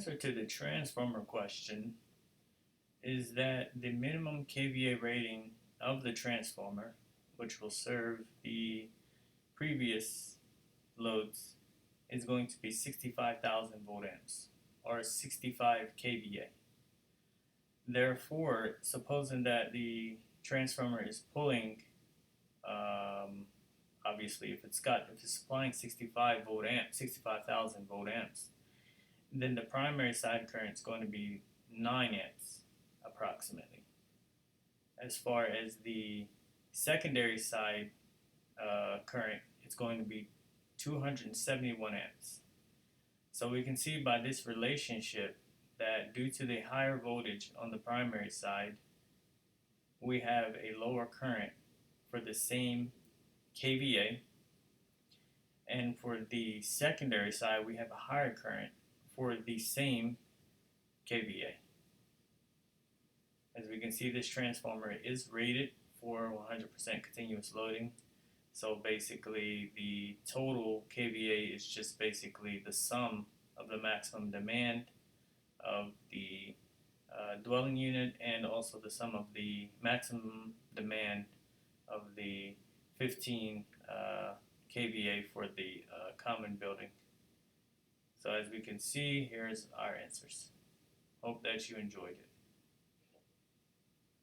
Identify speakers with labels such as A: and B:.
A: Answer to the transformer question is that the minimum kVA rating of the transformer, which will serve the previous loads, is going to be 65,000 volt amps or 65 kVA. Therefore, supposing that the transformer is pulling, obviously, if it's supplying 65,000 volt amps, then the primary side current is going to be 9 amps approximately. As far as the secondary side current, it's going to be 271 amps. So we can see by this relationship that due to the higher voltage on the primary side, we have a lower current for the same kVA, and for the secondary side, we have a higher current for the same kVA. As we can see, this transformer is rated for 100% continuous loading. So basically, the total kVA is just basically the sum of the maximum demand of the dwelling unit and also the sum of the maximum demand of the 15 kVA for the common building. So as we can see, here's our answers. Hope that you enjoyed it.